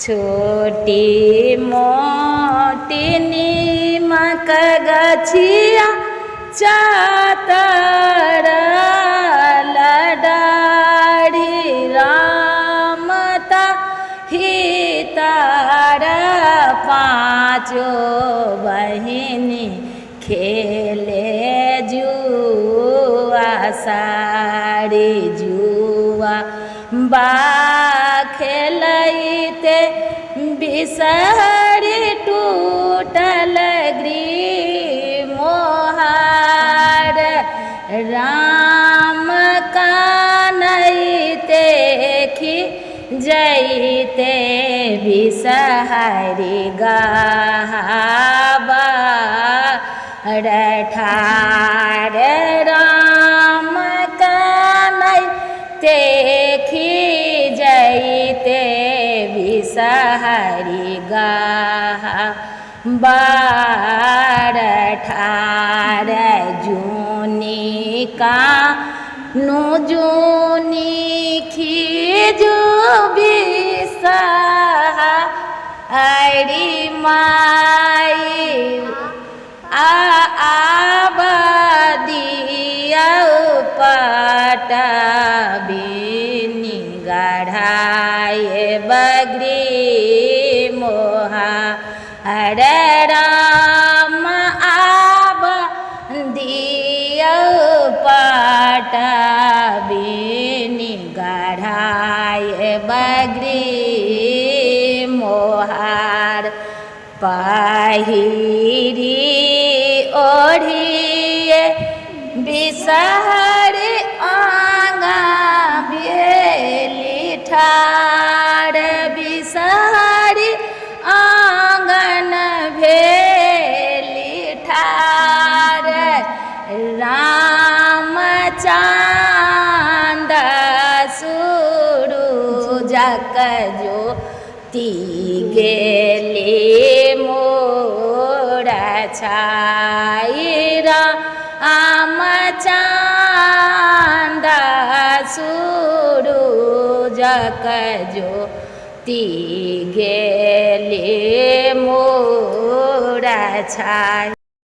छोटी मोटी नीमक गछिया चातर डाढ़ी रामता हितार पाँचो बहिनी खेले जुआ साड़ी जुआ बा खेलते बिसहरी टूटल मोहार राम कानैते खी जैते बिसहरी गावा ठार राम कानैते खी जैते बिसहरी बार ठार जूनी का नु जूनी खीजू बिसहरी माई आबादिया पटा बिनी गढ़ाए बगरी मोहा हरे राम आब दिया पटा बिनी गढ़ाए बगरी मोहार पहिरी ओढ़िए बिसहरी आंगा भेली ठार बिसहरी आंगन भेली ठार रामचंद सूरजक ज्योति गेली मोर छाई रामचंद सूरजक ज्योति गेली मोर छाई।